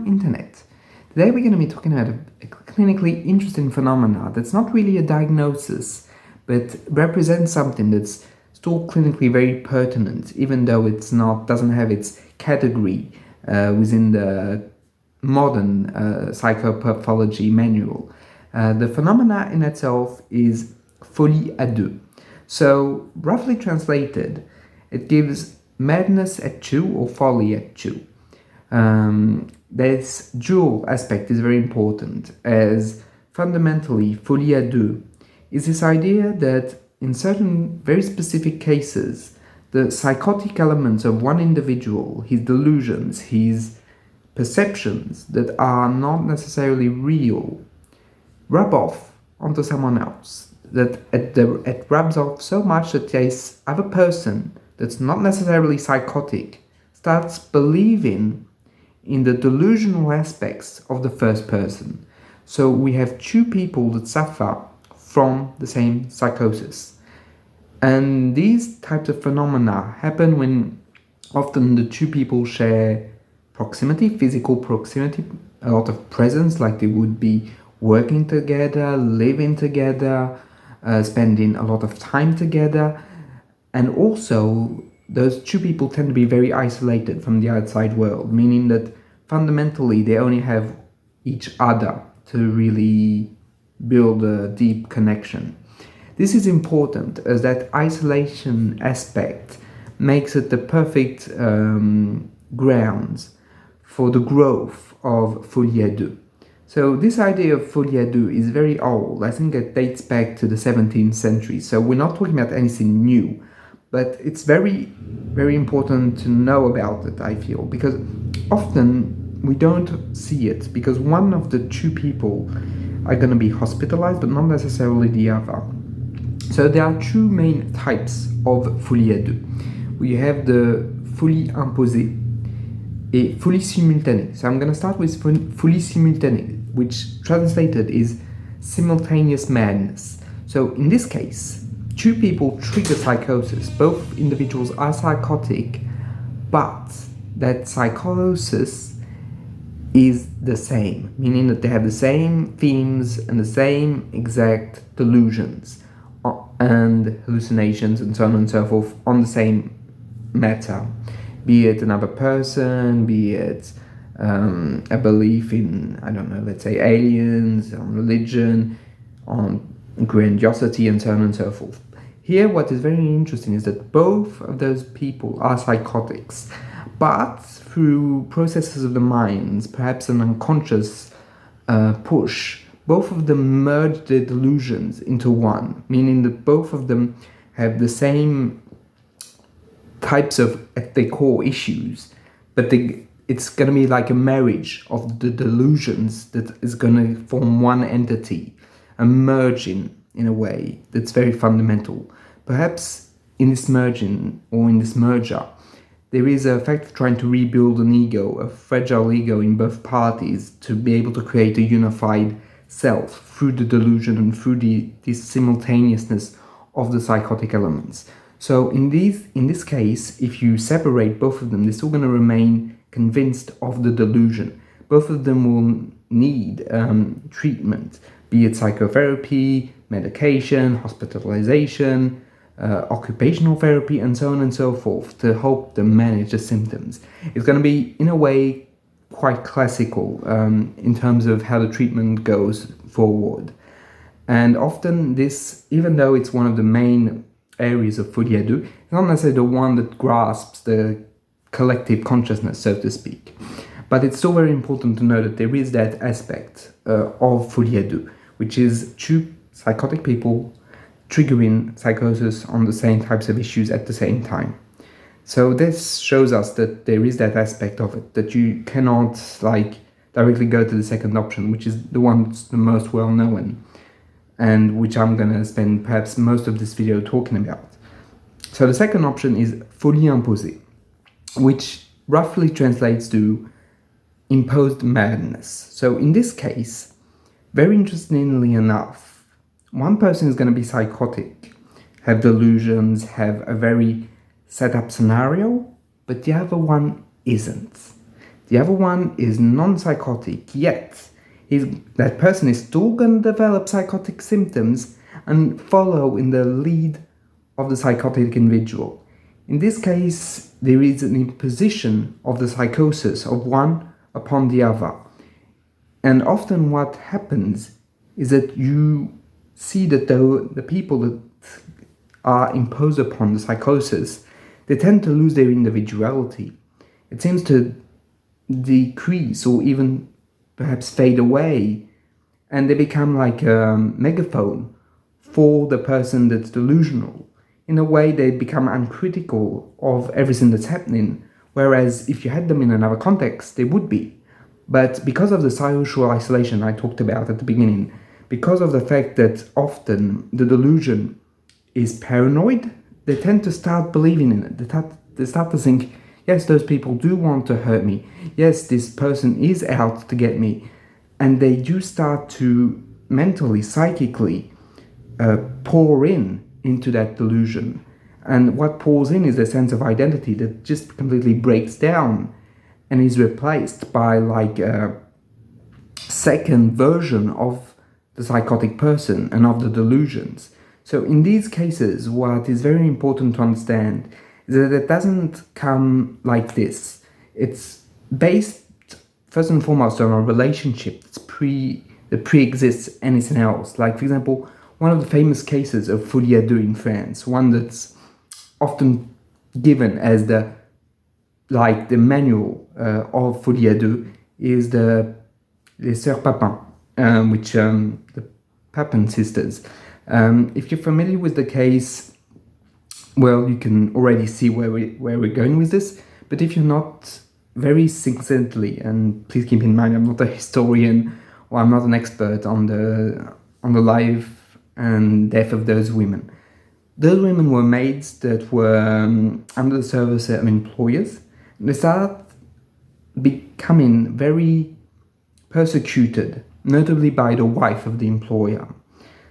internet. Today we're going to be talking about a clinically interesting phenomena that's not really a diagnosis, but represents something that's still clinically very pertinent, even though doesn't have its category within the modern psychopathology manual. The phenomena in itself is folie à deux. So, roughly translated, it gives madness at two or folly at two. This dual aspect is very important, as fundamentally folie à deux is this idea that in certain very specific cases, the psychotic elements of one individual, his delusions, his perceptions that are not necessarily real, rub off onto someone else. That it rubs off so much that this other person that's not necessarily psychotic starts believing in the delusional aspects of the first person. So we have two people that suffer from the same psychosis. And these types of phenomena happen when often the two people share proximity, physical proximity, a lot of presence, like they would be working together, living together, spending a lot of time together. And also, those two people tend to be very isolated from the outside world, meaning that fundamentally they only have each other to really build a deep connection. This is important as that isolation aspect makes it the perfect grounds for the growth of folie à deux. So this idea of folie à deux is very old. I think it dates back to the 17th century. So we're not talking about anything new, but it's very, very important to know about it, I feel, because often we don't see it because one of the two people are going to be hospitalized, but not necessarily the other. So there are two main types of folie à deux. We have the folie imposée et folie simultanée. So I'm going to start with folie simultanée, which translated is simultaneous madness. So in this case, two people trigger psychosis. Both individuals are psychotic, but that psychosis is the same, meaning that they have the same themes and the same exact delusions and hallucinations and so on and so forth on the same matter, be it another person, be it a belief in, I don't know, let's say aliens, on religion, on grandiosity and so on and so forth. Here what is very interesting is that both of those people are psychotics, but through processes of the minds, perhaps an unconscious push, both of them merge their delusions into one, meaning that both of them have the same types of, at their core, issues, but it's going to be like a marriage of the delusions that is going to form one entity, a merging in a way that's very fundamental. Perhaps in this merging or in this merger, there is a fact of trying to rebuild an ego, a fragile ego in both parties, to be able to create a unified self through the delusion and through this simultaneousness of the psychotic elements. So in this case, if you separate both of them, they're still going to remain convinced of the delusion. Both of them will need treatment, be it psychotherapy, medication, hospitalization, occupational therapy, and so on and so forth, to help them manage the symptoms. It's going to be, in a way, quite classical in terms of how the treatment goes forward. And often this, even though it's one of the main areas of folie à deux, it's not necessarily the one that grasps the collective consciousness, so to speak. But it's still very important to know that there is that aspect of folie à deux, which is two psychotic people triggering psychosis on the same types of issues at the same time. So this shows us that there is that aspect of it, that you cannot directly go to the second option, which is the one that's the most well known, and which I'm going to spend perhaps most of this video talking about. So the second option is folie imposée, which roughly translates to imposed madness. So in this case, very interestingly enough, one person is going to be psychotic, have delusions, have a very set up scenario, but the other one isn't. The other one is non-psychotic, yet that person is still going to develop psychotic symptoms and follow in the lead of the psychotic individual. In this case, there is an imposition of the psychosis of one upon the other. And often what happens is that you see that the people that are imposed upon the psychosis, they tend to lose their individuality. It seems to decrease or even perhaps fade away, and they become like a megaphone for the person that's delusional. In a way, they become uncritical of everything that's happening, whereas if you had them in another context, they would be. But because of the social isolation I talked about at the beginning, because of the fact that often the delusion is paranoid, they tend to start believing in it. They start to think, yes, those people do want to hurt me. Yes, this person is out to get me. And they do start to mentally, psychically pour into that delusion. And what pours in is a sense of identity that just completely breaks down and is replaced by like a second version of the psychotic person and of the delusions. So in these cases, what is very important to understand is that it doesn't come like this. It's based first and foremost on a relationship that pre-exists anything else. Like, for example, one of the famous cases of Folie in France, one that's often given as the manual of Folie is the Les Sœurs Papin, which the Papin sisters. If you're familiar with the case, well, you can already see where we're going with this. But if you're not, very succinctly, and please keep in mind, I'm not a historian or I'm not an expert on the life and death of those women. Those women were maids that were under the service of employers. They started becoming very persecuted, notably by the wife of the employer.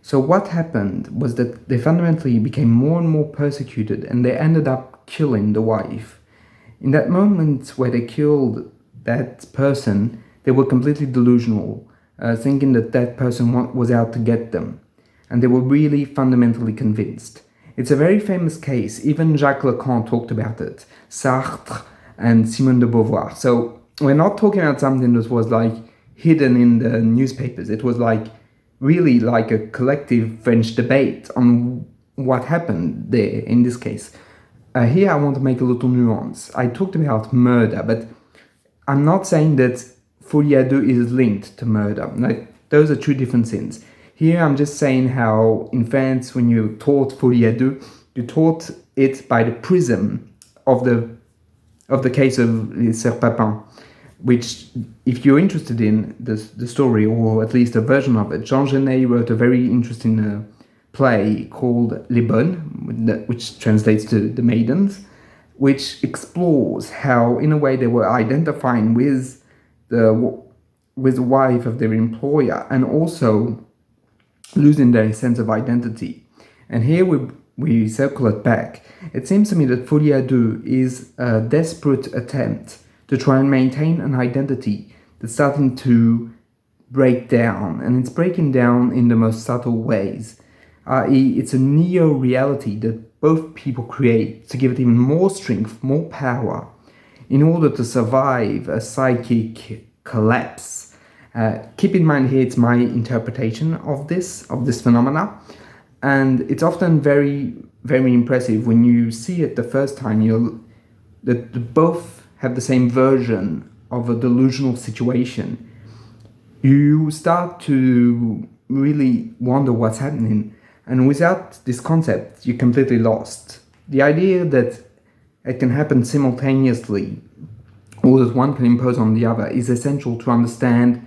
So what happened was that they fundamentally became more and more persecuted, and they ended up killing the wife. In that moment where they killed that person, they were completely delusional, thinking that person was out to get them. And they were really fundamentally convinced. It's a very famous case. Even Jacques Lacan talked about it. Sartre and Simone de Beauvoir. So we're not talking about something that was like hidden in the newspapers. It was like really like a collective French debate on what happened there in this case. Here I want to make a little nuance. I talked about murder, but I'm not saying that Folie à Deux is linked to murder. Like, those are two different things. Here I'm just saying how in France, when you taught Folie à Deux, you taught it by the prism of the case of Les Sœurs Papin, which, if you're interested in the story, or at least a version of it, Jean Genet wrote a very interesting play called Les Bonnes, which translates to The Maidens, which explores how, in a way, they were identifying with the wife of their employer and also losing their sense of identity. And here we circle it back. It seems to me that Folie à Deux is a desperate attempt to try and maintain an identity that's starting to break down, and it's breaking down in the most subtle ways. I.e., it's a neo-reality that both people create to give it even more strength, more power, in order to survive a psychic collapse. Keep in mind here, it's my interpretation of this phenomena, and it's often very, very impressive when you see it the first time. That both have the same version of a delusional situation. You start to really wonder what's happening, and without this concept, you're completely lost. The idea that it can happen simultaneously, or that one can impose on the other, is essential to understand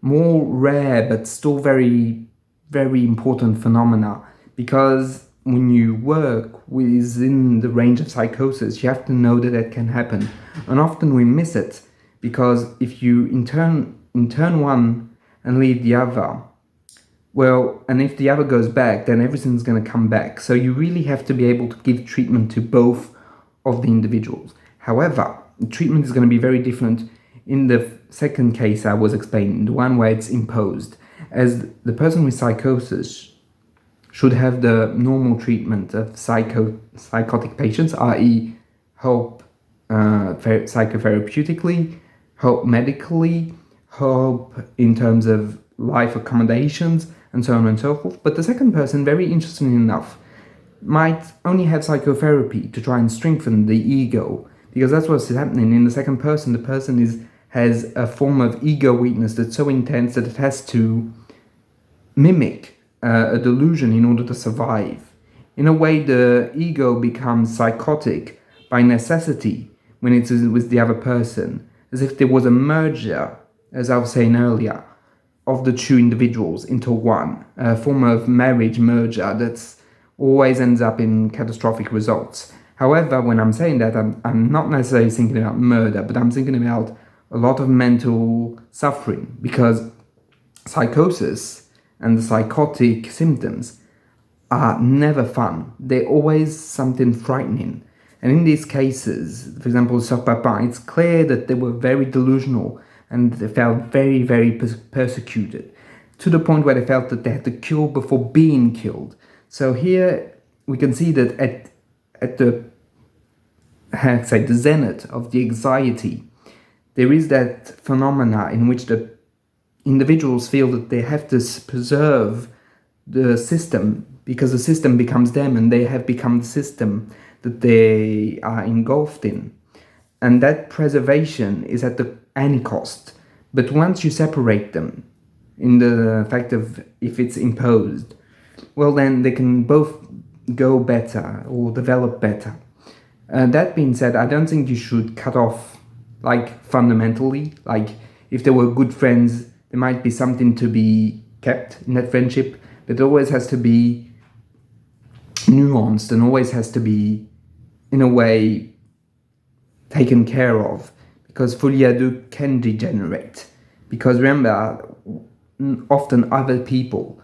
more rare but still very, very important phenomena. Because when you work within the range of psychosis, you have to know that it can happen. And often we miss it, because if you intern one and leave the other, well, and if the other goes back, then everything's going to come back. So you really have to be able to give treatment to both of the individuals. However, treatment is going to be very different in the second case I was explaining, the one where it's imposed, as the person with psychosis should have the normal treatment of psychotic patients, i.e. help psychotherapeutically, help medically, help in terms of life accommodations, and so on and so forth. But the second person, very interestingly enough, might only have psychotherapy to try and strengthen the ego, because that's what's happening in the second person. The person has a form of ego weakness that's so intense that it has to mimic a delusion in order to survive. In a way, the ego becomes psychotic by necessity when it's with the other person, as if there was a merger, as I was saying earlier, of the two individuals into one, a form of marriage merger that's always ends up in catastrophic results. However, when I'm saying that, I'm not necessarily thinking about murder, but I'm thinking about a lot of mental suffering, because psychosis and the psychotic symptoms are never fun. They're always something frightening. And in these cases, for example, Sir Papin, it's clear that they were very delusional and they felt very, very persecuted, to the point where they felt that they had to kill before being killed. So here we can see that at the zenith of the anxiety, there is that phenomena in which the individuals feel that they have to preserve the system, because the system becomes them and they have become the system that they are engulfed in. And that preservation is at any cost. But once you separate them, in the fact of if it's imposed, well, then they can both go better or develop better. That being said, I don't think you should cut off, like, fundamentally. Like, if they were good friends, there might be something to be kept in that friendship, but it always has to be nuanced and always has to be, in a way, taken care of, because folie à deux can degenerate. Because remember, often other people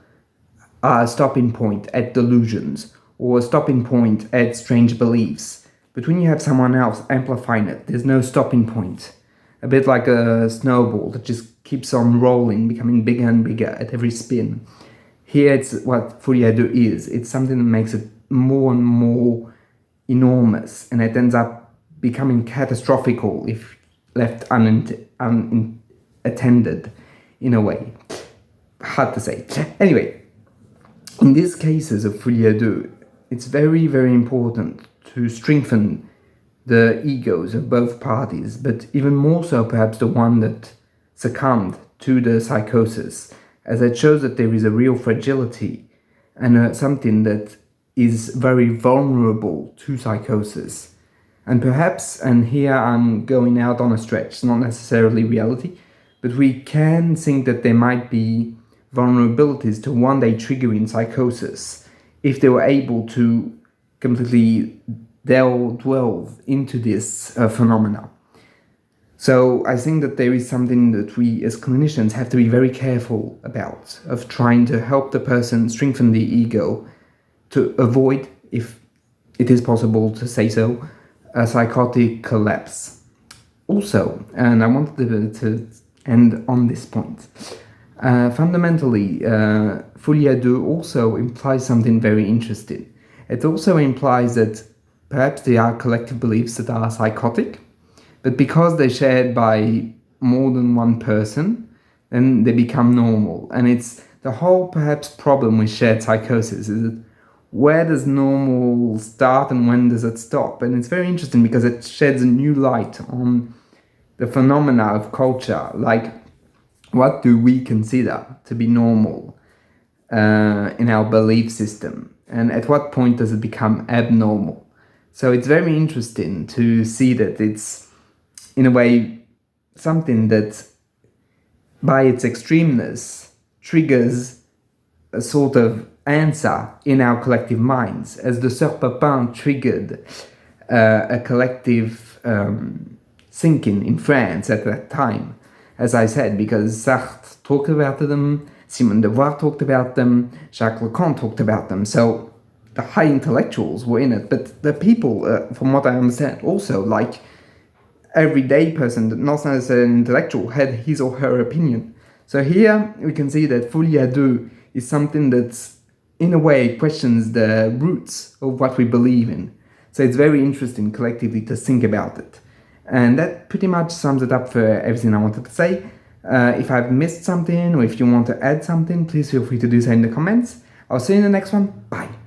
are a stopping point at delusions or a stopping point at strange beliefs. But when you have someone else amplifying it, there's no stopping point. A bit like a snowball that just keeps on rolling, becoming bigger and bigger at every spin. Here it's what folie à deux is. It's something that makes it more and more enormous, and it ends up becoming catastrophical if left unattended, in a way. Hard to say. Anyway, in these cases of folie à deux, it's very, very important to strengthen the egos of both parties, but even more so perhaps the one that succumbed to the psychosis, as it shows that there is a real fragility and something that is very vulnerable to psychosis. And perhaps, and here I'm going out on a stretch, not necessarily reality, but we can think that there might be vulnerabilities to one day triggering psychosis if they were able to completely delve into this phenomena. So I think that there is something that we as clinicians have to be very careful about, of trying to help the person strengthen the ego to avoid, if it is possible to say so, a psychotic collapse. Also, and I wanted to end on this point, fundamentally, folie à deux also implies something very interesting. It also implies that perhaps there are collective beliefs that are psychotic, but because they're shared by more than one person, then they become normal. And it's the whole perhaps problem with shared psychosis is that where does normal start and when does it stop? And it's very interesting because it sheds a new light on the phenomena of culture, like what do we consider to be normal in our belief system, and at what point does it become abnormal? So it's very interesting to see that it's, in a way, something that by its extremeness triggers a sort of answer in our collective minds, as the Sœur Papin triggered a collective thinking in France at that time, as I said, because Sartre talked about them, Simone de Beauvoir talked about them, Jacques Lacan talked about them. So the high intellectuals were in it, but the people, from what I understand, also, like, everyday person, not necessarily an intellectual, had his or her opinion. So here we can see that Folie à deux is something that's in a way questions the roots of what we believe in. So it's very interesting collectively to think about it. And that pretty much sums it up for everything I wanted to say. If I've missed something or if you want to add something, please feel free to do so in the comments. I'll see you in the next one. Bye.